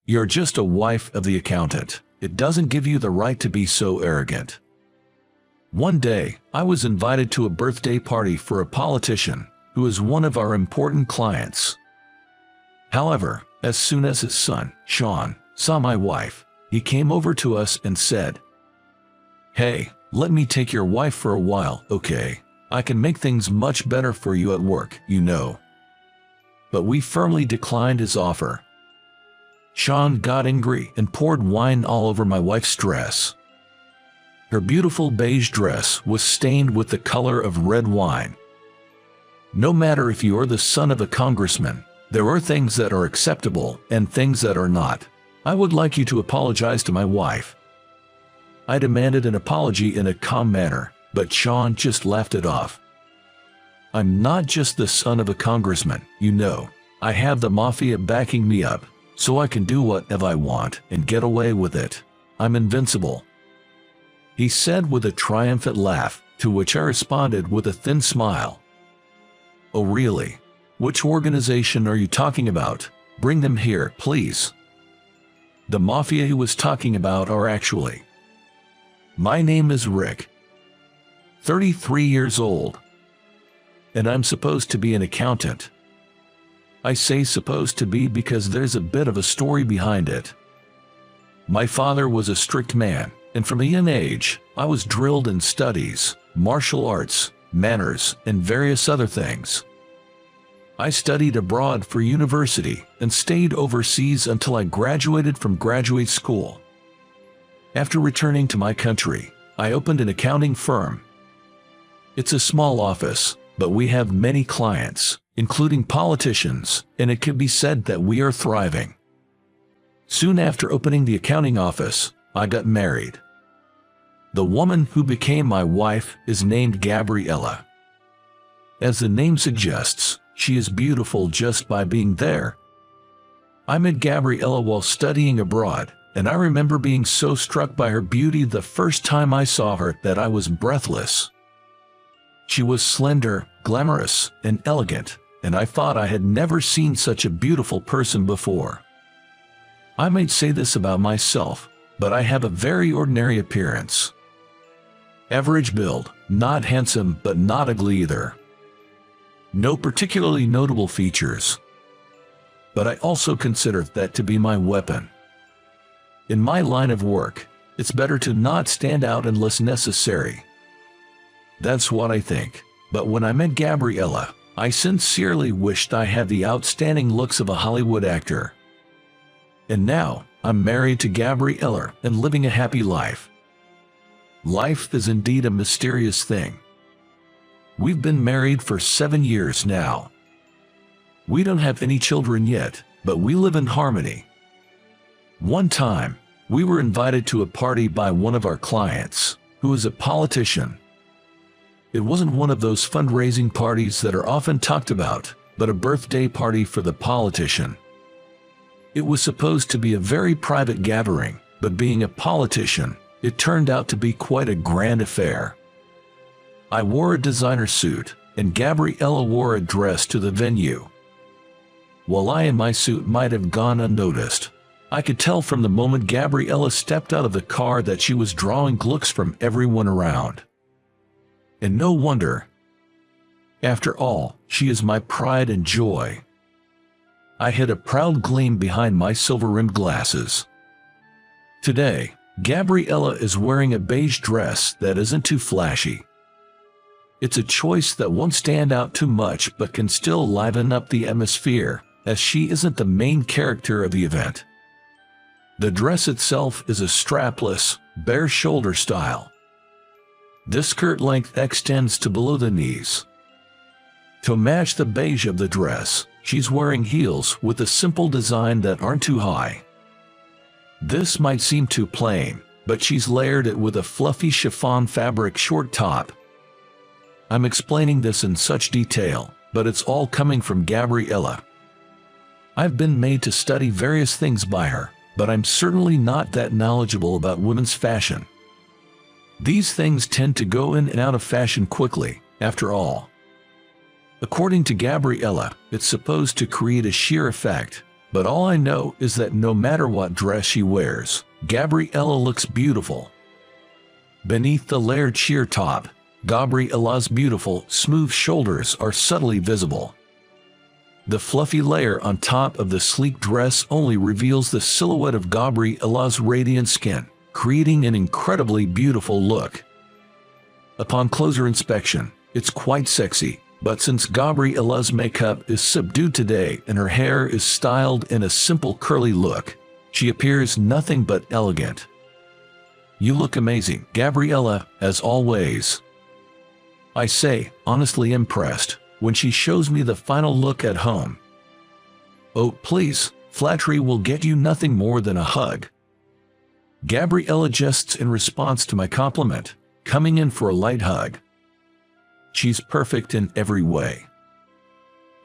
You're just a wife of the accountant. It doesn't give you the right to be so arrogant. One day, I was invited to a birthday party for a politician who is one of our important clients. However, as soon as his son, Sean, saw my wife, he came over to us and said, "Hey, let me take your wife for a while, okay? I can make things much better for you at work, you know." But we firmly declined his offer. Sean got angry and poured wine all over my wife's dress. Her beautiful beige dress was stained with the color of red wine. No matter if you are the son of a congressman, there are things that are acceptable and things that are not. I would like you to apologize to my wife. I demanded an apology in a calm manner, but Sean just laughed it off. I'm not just the son of a congressman, you know. I have the mafia backing me up, so I can do whatever I want and get away with it. I'm invincible," he said with a triumphant laugh, to which I responded with a thin smile. "Oh really? Which organization are you talking about? Bring them here, please." The mafia he was talking about are actually. My name is Rick, 33 years old, and I'm supposed to be an accountant. I say supposed to be because there's a bit of a story behind it. My father was a strict man, and from a young age, I was drilled in studies, martial arts, manners, and various other things. I studied abroad for university and stayed overseas until I graduated from graduate school. After returning to my country, I opened an accounting firm. It's a small office, but we have many clients, including politicians, and it can be said that we are thriving. Soon after opening the accounting office, I got married. The woman who became my wife is named Gabriella. As the name suggests, she is beautiful just by being there. I met Gabriella while studying abroad, and I remember being so struck by her beauty the first time I saw her that I was breathless. She was slender, glamorous, and elegant, and I thought I had never seen such a beautiful person before. I might say this about myself, but I have a very ordinary appearance. Average build, not handsome but not ugly either. No particularly notable features. But I also consider that to be my weapon. In my line of work, it's better to not stand out unless necessary. That's what I think. But when I met Gabriella, I sincerely wished I had the outstanding looks of a Hollywood actor. And now, I'm married to Gabriella and living a happy life. Life is indeed a mysterious thing. We've been married for 7 years now. We don't have any children yet, but we live in harmony. One time, we were invited to a party by one of our clients, who is a politician. It wasn't one of those fundraising parties that are often talked about, but a birthday party for the politician. It was supposed to be a very private gathering, but being a politician, it turned out to be quite a grand affair. I wore a designer suit, and Gabriella wore a dress to the venue. While I in my suit might have gone unnoticed, I could tell from the moment Gabriella stepped out of the car that she was drawing looks from everyone around. And no wonder. After all, she is my pride and joy. I had a proud gleam behind my silver-rimmed glasses. Today, Gabriella is wearing a beige dress that isn't too flashy. It's a choice that won't stand out too much but can still liven up the atmosphere, as she isn't the main character of the event. The dress itself is a strapless, bare shoulder style. This skirt length extends to below the knees. To match the beige of the dress, she's wearing heels with a simple design that aren't too high. This might seem too plain, but she's layered it with a fluffy chiffon fabric short top. I'm explaining this in such detail, but it's all coming from Gabriella. I've been made to study various things by her, but I'm certainly not that knowledgeable about women's fashion. These things tend to go in and out of fashion quickly, after all. According to Gabriella, it's supposed to create a sheer effect, But all I know is that no matter what dress she wears, Gabriella looks beautiful. Beneath the layered sheer top, Gabriella's beautiful, smooth shoulders are subtly visible. The fluffy layer on top of the sleek dress only reveals the silhouette of Gabriella's radiant skin, creating an incredibly beautiful look. Upon closer inspection, it's quite sexy, but since Gabriella's makeup is subdued today and her hair is styled in a simple curly look, she appears nothing but elegant. You look amazing, Gabriella, as always. I say, honestly impressed, when she shows me the final look at home. Oh, please, flattery will get you nothing more than a hug. Gabriella jests in response to my compliment, coming in for a light hug. She's perfect in every way.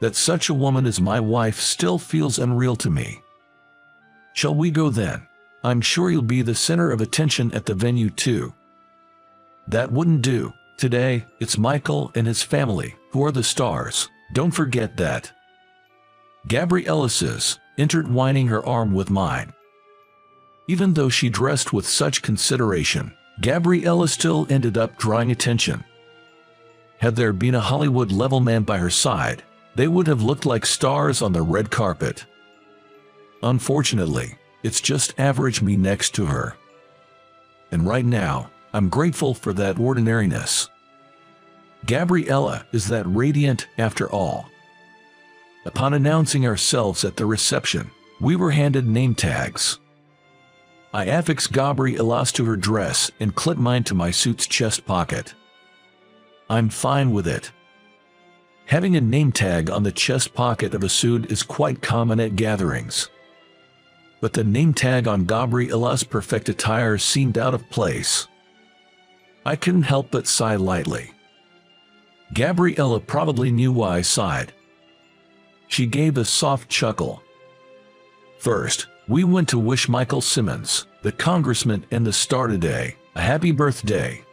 That such a woman as my wife still feels unreal to me. Shall we go then? I'm sure you'll be the center of attention at the venue too. That wouldn't do. Today, it's Michael and his family who are the stars. Don't forget that. Gabriella says, intertwining her arm with mine. Even though she dressed with such consideration, Gabriella still ended up drawing attention. Had there been a Hollywood-level man by her side, they would have looked like stars on the red carpet. Unfortunately, it's just average me next to her. And right now, I'm grateful for that ordinariness. Gabriella is that radiant after all. Upon announcing ourselves at the reception, we were handed name tags. I affixed Gabriella's to her dress and clipped mine to my suit's chest pocket. I'm fine with it. Having a name tag on the chest pocket of a suit is quite common at gatherings. But the name tag on Gabriella's perfect attire seemed out of place. I couldn't help but sigh lightly. Gabriella probably knew why I sighed. She gave a soft chuckle. First, we went to wish Michael Simmons, the congressman and the star today, a happy birthday.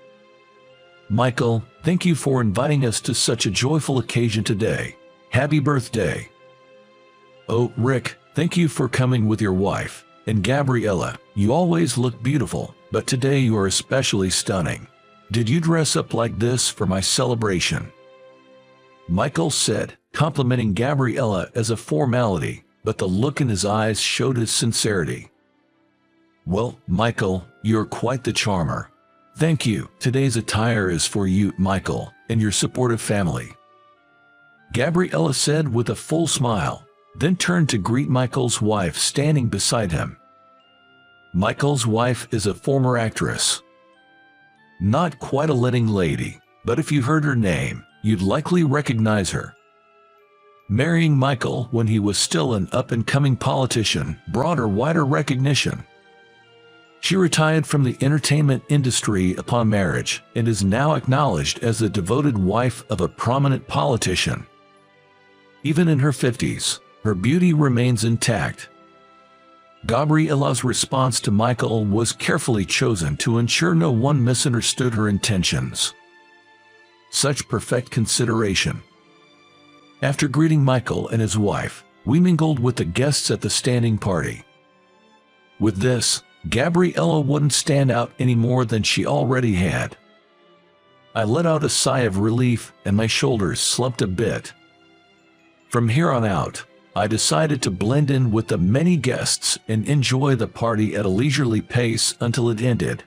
Michael, thank you for inviting us to such a joyful occasion today. Happy birthday. Oh, Rick, thank you for coming with your wife. And Gabriella, you always look beautiful, but today you are especially stunning. Did you dress up like this for my celebration? Michael said, complimenting Gabriella as a formality, but the look in his eyes showed his sincerity. Well, Michael, you're quite the charmer. Thank you. Today's attire is for you, Michael, and your supportive family. Gabriella said with a full smile, then turned to greet Michael's wife standing beside him. Michael's wife is a former actress. Not quite a leading lady, but if you heard her name, you'd likely recognize her. Marrying Michael when he was still an up-and-coming politician brought her wider recognition. She retired from the entertainment industry upon marriage and is now acknowledged as the devoted wife of a prominent politician. Even in her 50s, her beauty remains intact. Gabriella's response to Michael was carefully chosen to ensure no one misunderstood her intentions. Such perfect consideration. After greeting Michael and his wife, we mingled with the guests at the standing party. With this, Gabriella wouldn't stand out any more than she already had. I let out a sigh of relief and my shoulders slumped a bit. From here on out, I decided to blend in with the many guests and enjoy the party at a leisurely pace until it ended.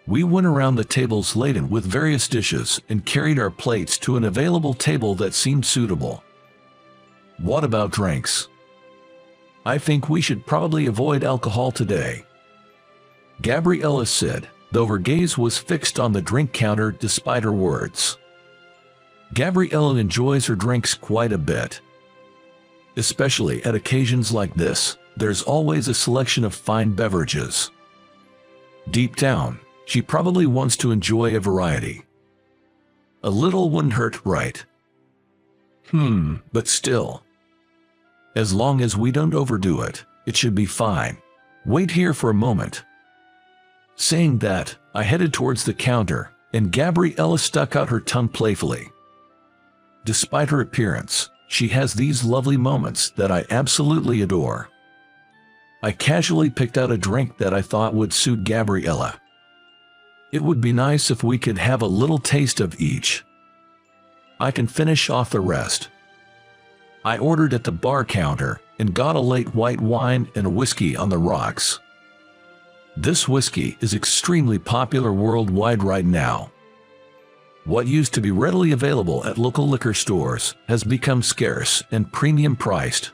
We went around the tables laden with various dishes and carried our plates to an available table that seemed suitable. What about drinks? I think we should probably avoid alcohol today. Gabriella said, though her gaze was fixed on the drink counter despite her words. Gabriella enjoys her drinks quite a bit. Especially at occasions like this, there's always a selection of fine beverages. Deep down, she probably wants to enjoy a variety. A little wouldn't hurt, right? But still. As long as we don't overdo it, it should be fine. Wait here for a moment. Saying that, I headed towards the counter, and Gabriella stuck out her tongue playfully. Despite her appearance, she has these lovely moments that I absolutely adore. I casually picked out a drink that I thought would suit Gabriella. It would be nice if we could have a little taste of each. I can finish off the rest. I ordered at the bar counter and got a light white wine and a whiskey on the rocks. This whiskey is extremely popular worldwide right now. What used to be readily available at local liquor stores has become scarce and premium priced.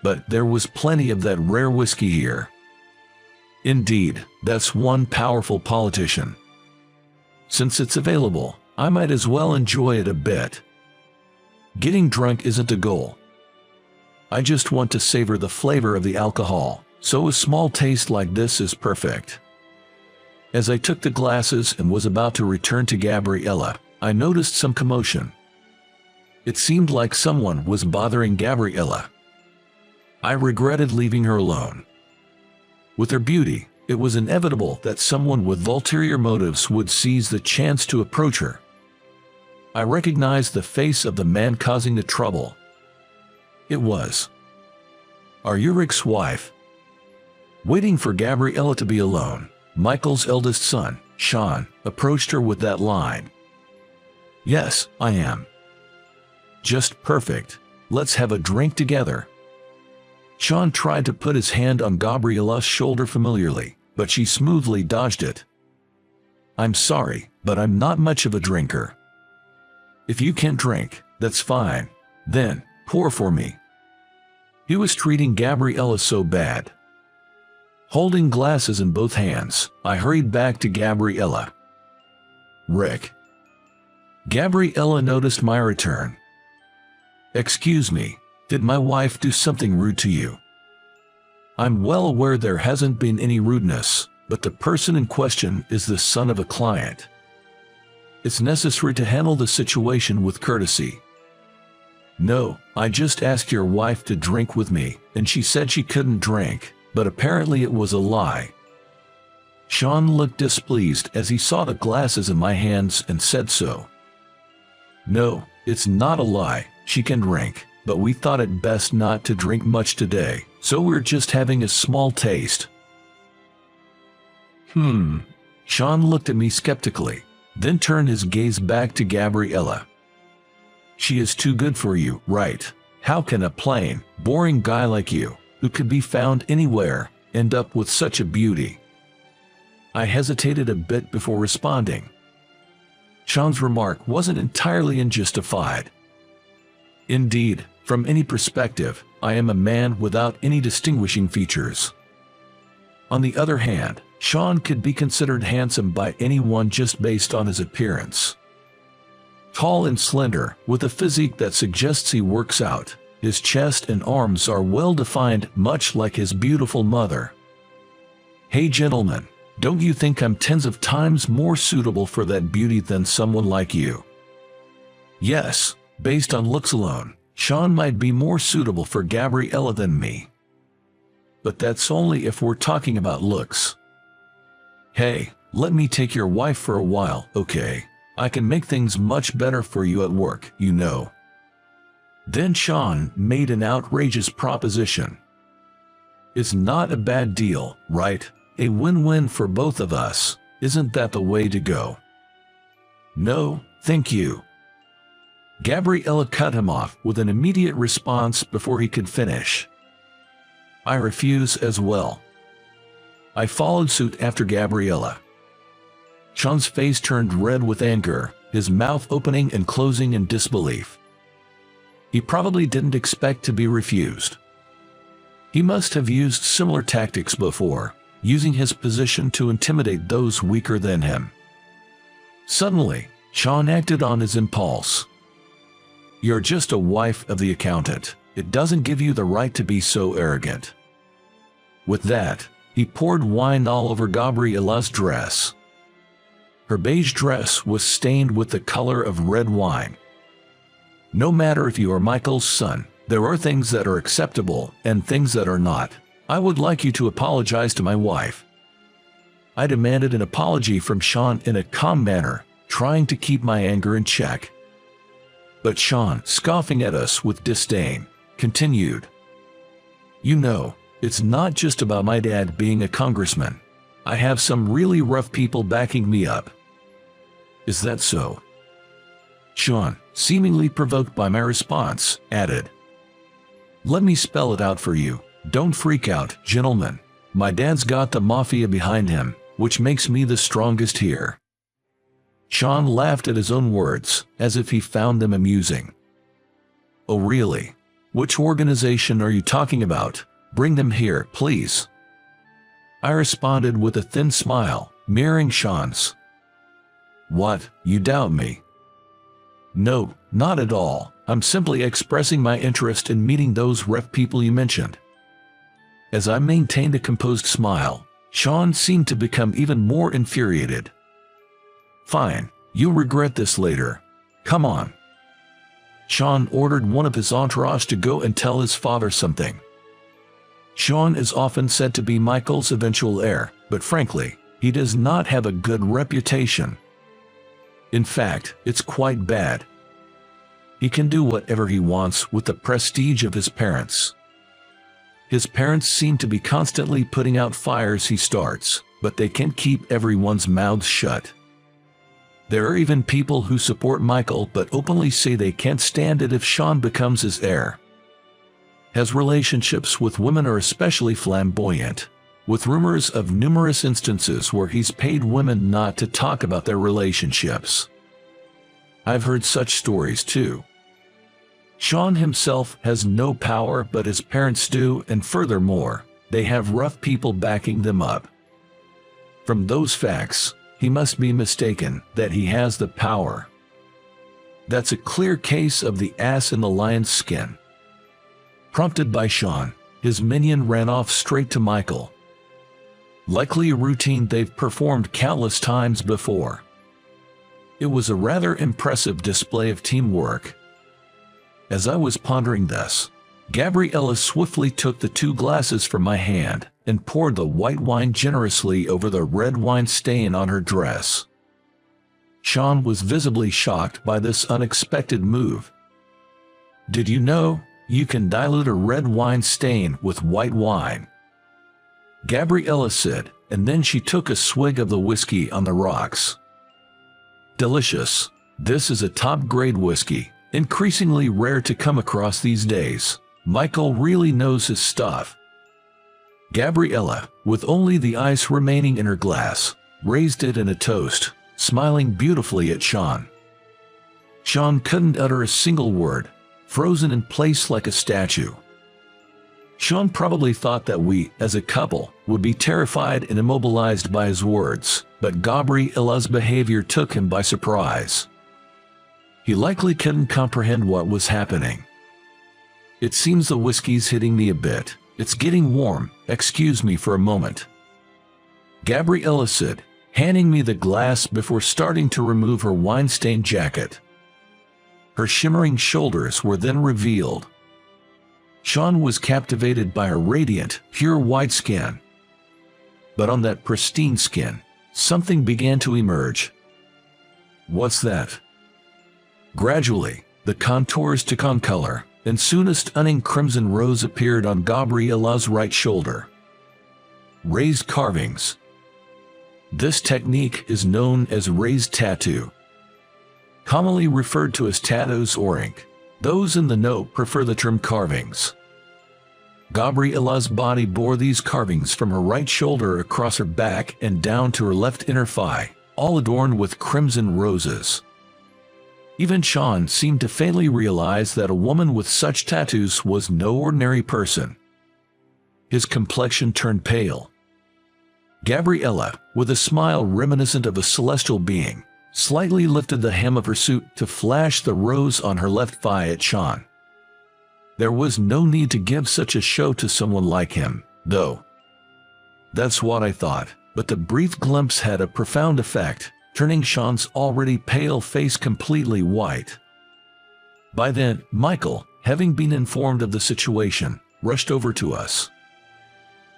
But there was plenty of that rare whiskey here. Indeed, that's one powerful politician. Since it's available, I might as well enjoy it a bit. Getting drunk isn't a goal. I just want to savor the flavor of the alcohol, so a small taste like this is perfect. As I took the glasses and was about to return to Gabriella, I noticed some commotion. It seemed like someone was bothering Gabriella. I regretted leaving her alone. With her beauty, it was inevitable that someone with ulterior motives would seize the chance to approach her. I recognized the face of the man causing the trouble. It was Ulrich's wife. Waiting for Gabriella to be alone, Michael's eldest son, Sean, approached her with that line. "Yes, I am." "Just perfect. Let's have a drink together." Sean tried to put his hand on Gabriella's shoulder familiarly, but she smoothly dodged it. "I'm sorry, but I'm not much of a drinker." "If you can't drink, that's fine. Then, pour for me." He was treating Gabriella so bad. Holding glasses in both hands, I hurried back to Gabriella. "Rick." Gabriella noticed my return. "Excuse me, did my wife do something rude to you?" "I'm well aware there hasn't been any rudeness, but the person in question is the son of a client. It's necessary to handle the situation with courtesy." "No, I just asked your wife to drink with me, and she said she couldn't drink, but apparently it was a lie." Sean looked displeased as he saw the glasses in my hands and said so. "No, it's not a lie, she can drink, but we thought it best not to drink much today, so we're just having a small taste." Sean looked at me skeptically, then turned his gaze back to Gabriella. "She is too good for you, right? How can a plain, boring guy like you, who could be found anywhere, end up with such a beauty?" I hesitated a bit before responding. Sean's remark wasn't entirely unjustified. Indeed, from any perspective, I am a man without any distinguishing features. On the other hand, Sean could be considered handsome by anyone just based on his appearance. Tall and slender, with a physique that suggests he works out, his chest and arms are well defined, much like his beautiful mother. Hey gentlemen, don't you think I'm tens of times more suitable for that beauty than someone like you? Yes, based on looks alone, Sean might be more suitable for Gabriella than me. But that's only if we're talking about looks. Hey, let me take your wife for a while, okay? I can make things much better for you at work, you know. Then Sean made an outrageous proposition. It's not a bad deal, right? A win-win for both of us. Isn't that the way to go? No, thank you. Gabriella cut him off with an immediate response before he could finish. I refuse as well. I followed suit after Gabriella. Sean's face turned red with anger, his mouth opening and closing in disbelief. He probably didn't expect to be refused. He must have used similar tactics before, using his position to intimidate those weaker than him. Suddenly, Sean acted on his impulse. "You're just a wife of the accountant. It doesn't give you the right to be so arrogant." With that, he poured wine all over Gabriella's dress. Her beige dress was stained with the color of red wine. No matter if you are Michael's son, there are things that are acceptable and things that are not. I would like you to apologize to my wife. I demanded an apology from Sean in a calm manner, trying to keep my anger in check. But Sean, scoffing at us with disdain, continued, "You know, it's not just about my dad being a congressman. I have some really rough people backing me up." "Is that so?" Sean, seemingly provoked by my response, added, "Let me spell it out for you. Don't freak out, gentlemen. My dad's got the mafia behind him, which makes me the strongest here." Sean laughed at his own words, as if he found them amusing. "Oh really? Which organization are you talking about? Bring them here, please." I responded with a thin smile, mirroring Sean's. "What, you doubt me?" "No, not at all. I'm simply expressing my interest in meeting those ref people you mentioned." As I maintained a composed smile, Sean seemed to become even more infuriated. "Fine, you'll regret this later. Come on." Sean ordered one of his entourage to go and tell his father something. Sean is often said to be Michael's eventual heir, but frankly, he does not have a good reputation. In fact, it's quite bad. He can do whatever he wants with the prestige of his parents. His parents seem to be constantly putting out fires he starts, but they can't keep everyone's mouths shut. There are even people who support Michael but openly say they can't stand it if Sean becomes his heir. His relationships with women are especially flamboyant, with rumors of numerous instances where he's paid women not to talk about their relationships. I've heard such stories too. Sean himself has no power, but his parents do, and furthermore, they have rough people backing them up. From those facts, he must be mistaken that he has the power. That's a clear case of the ass in the lion's skin. Prompted by Sean, his minion ran off straight to Michael. Likely a routine they've performed countless times before. It was a rather impressive display of teamwork. As I was pondering this, Gabriella swiftly took the 2 glasses from my hand and poured the white wine generously over the red wine stain on her dress. Sean was visibly shocked by this unexpected move. "Did you know you can dilute a red wine stain with white wine?" Gabriella said, and then she took a swig of the whiskey on the rocks. "Delicious. This is a top-grade whiskey, increasingly rare to come across these days. Michael really knows his stuff." Gabriella, with only the ice remaining in her glass, raised it in a toast, smiling beautifully at Sean. Sean couldn't utter a single word, frozen in place like a statue. Sean probably thought that we, as a couple, would be terrified and immobilized by his words, but Gabriella's behavior took him by surprise. He likely couldn't comprehend what was happening. "It seems the whiskey's hitting me a bit. It's getting warm. Excuse me for a moment," Gabriella said, handing me the glass before starting to remove her wine-stained jacket. Her shimmering shoulders were then revealed. Sean was captivated by her radiant, pure white skin. But on that pristine skin, something began to emerge. "What's that?" Gradually, the contours took on color, and soon a stunning crimson rose appeared on Gabriella's right shoulder. Raised carvings. This technique is known as raised tattoo. Commonly referred to as tattoos or ink, those in the know prefer the term carvings. Gabriella's body bore these carvings from her right shoulder across her back and down to her left inner thigh, all adorned with crimson roses. Even Sean seemed to faintly realize that a woman with such tattoos was no ordinary person. His complexion turned pale. Gabriella, with a smile reminiscent of a celestial being, slightly lifted the hem of her suit to flash the rose on her left thigh at Sean. There was no need to give such a show to someone like him, though. That's what I thought, but the brief glimpse had a profound effect, turning Sean's already pale face completely white. By then, Michael, having been informed of the situation, rushed over to us.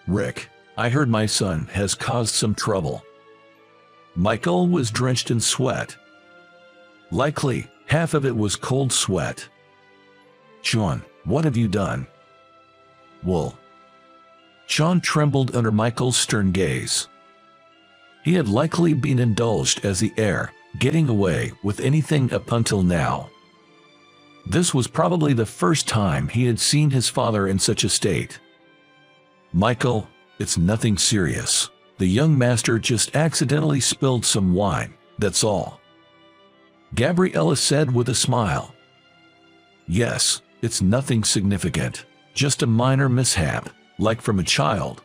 "Rick, I heard my son has caused some trouble." Michael was drenched in sweat. "Likely. Half of it was cold sweat. "Sean, what have you done?" "Well." Sean trembled under Michael's stern gaze. He had likely been indulged as the heir, getting away with anything up until now. This was probably the first time he had seen his father in such a state. "Michael, it's nothing serious. The young master just accidentally spilled some wine, that's all," Gabriella said with a smile. "Yes, it's nothing significant, just a minor mishap, like from a child."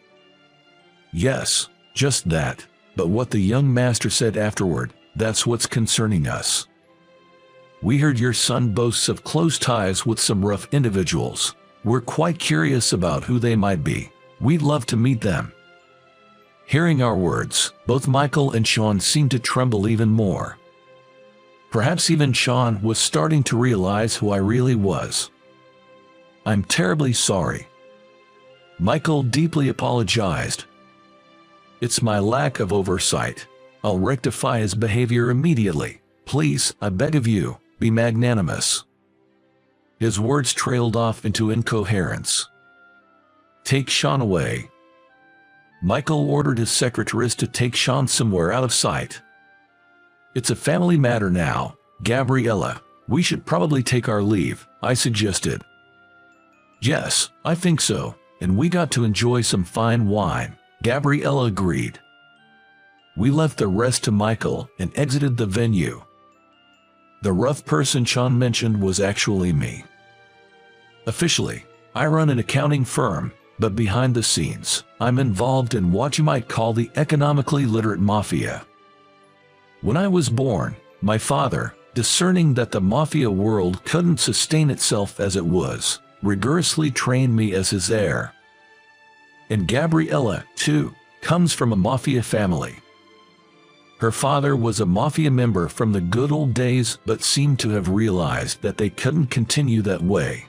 "Yes, just that, but what the young master said afterward, that's what's concerning us. We heard your son boasts of close ties with some rough individuals. We're quite curious about who they might be. We'd love to meet them." Hearing our words, both Michael and Sean seemed to tremble even more. Perhaps even Sean was starting to realize who I really was. "I'm terribly sorry." Michael deeply apologized. "It's my lack of oversight. I'll rectify his behavior immediately. Please, I beg of you, be magnanimous." His words trailed off into incoherence. "Take Sean away." Michael ordered his secretaries to take Sean somewhere out of sight. "It's a family matter now, Gabriella. We should probably take our leave," I suggested. "Yes, I think so, and we got to enjoy some fine wine," Gabriella agreed. We left the rest to Michael and exited the venue. The rough person Sean mentioned was actually me. Officially, I run an accounting firm, but behind the scenes, I'm involved in what you might call the economically literate mafia. When I was born, my father, discerning that the mafia world couldn't sustain itself as it was, rigorously trained me as his heir. And Gabriella, too, comes from a mafia family. Her father was a mafia member from the good old days but seemed to have realized that they couldn't continue that way.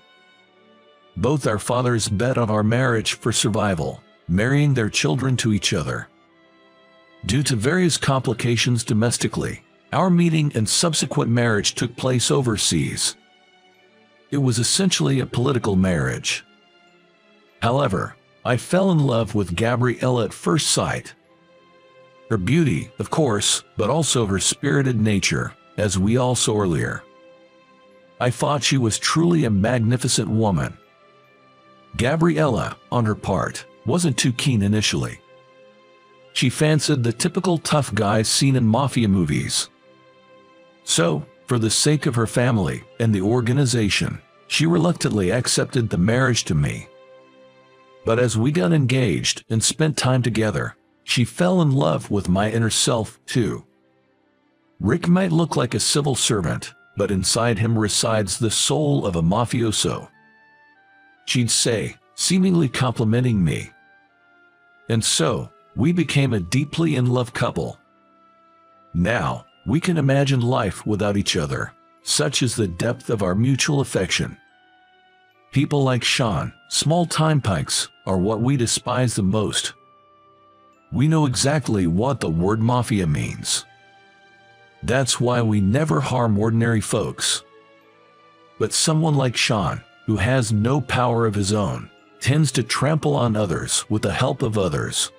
Both our fathers bet on our marriage for survival, marrying their children to each other. Due to various complications domestically, our meeting and subsequent marriage took place overseas. It was essentially a political marriage. However, I fell in love with Gabriella at first sight. Her beauty, of course, but also her spirited nature, as we all saw earlier. I thought she was truly a magnificent woman. Gabriella, on her part, wasn't too keen initially. She fancied the typical tough guys seen in mafia movies. So, for the sake of her family and the organization, she reluctantly accepted the marriage to me. But as we got engaged and spent time together, she fell in love with my inner self, too. Rick might look like a civil servant, but inside him resides the soul of a mafioso, she'd say, seemingly complimenting me. And so, we became a deeply in love couple. Now, we can imagine life without each other, such is the depth of our mutual affection. People like Sean, small-time pikes, are what we despise the most. We know exactly what the word mafia means. That's why we never harm ordinary folks. But someone like Sean, who has no power of his own, tends to trample on others with the help of others.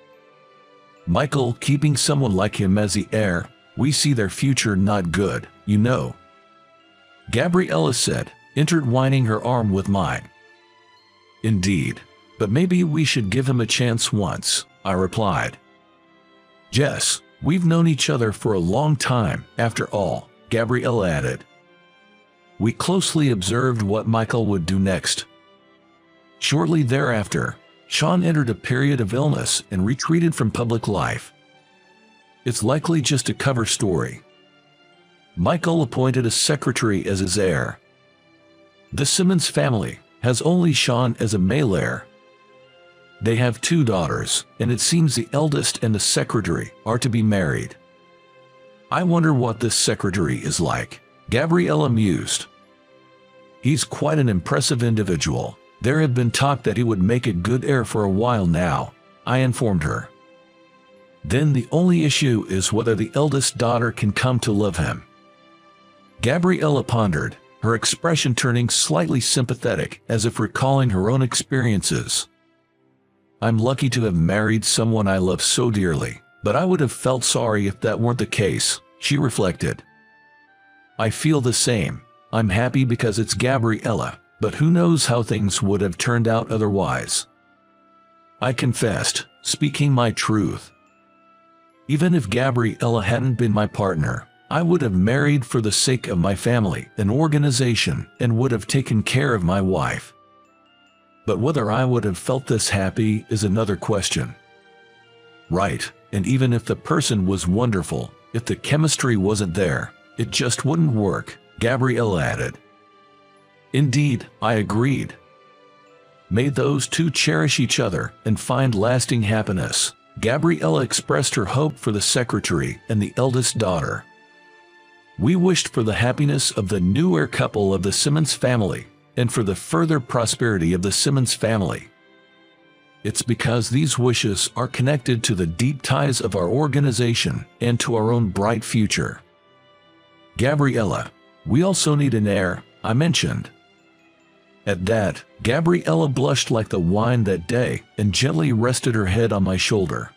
Michael, keeping someone like him as the heir, we see their future not good, you know. Gabriella said, intertwining her arm with mine. Indeed, but maybe we should give him a chance once, I replied. Jess, we've known each other for a long time, after all, Gabriella added. We closely observed what Michael would do next. Shortly thereafter, Sean entered a period of illness and retreated from public life. It's likely just a cover story. Michael appointed a secretary as his heir. The Simmons family has only Sean as a male heir. They have 2 daughters, and it seems the eldest and the secretary are to be married. I wonder what this secretary is like, Gabriella mused. He's quite an impressive individual. There had been talk that he would make a good heir for a while now, I informed her. Then the only issue is whether the eldest daughter can come to love him. Gabriella pondered, her expression turning slightly sympathetic as if recalling her own experiences. I'm lucky to have married someone I love so dearly, but I would have felt sorry if that weren't the case, she reflected. I feel the same. I'm happy because it's Gabriella, but who knows how things would have turned out otherwise. I confessed, speaking my truth. Even if Gabriella hadn't been my partner, I would have married for the sake of my family and organization and would have taken care of my wife. But whether I would have felt this happy is another question. Right, and even if the person was wonderful, if the chemistry wasn't there, it just wouldn't work, Gabriella added. Indeed, I agreed. May those two cherish each other and find lasting happiness, Gabriella expressed her hope for the secretary and the eldest daughter. We wished for the happiness of the new heir couple of the Simmons family, and for the further prosperity of the Simmons family. It's because these wishes are connected to the deep ties of our organization and to our own bright future. Gabriella, we also need an heir, I mentioned. At that, Gabriella blushed like the wine that day and gently rested her head on my shoulder.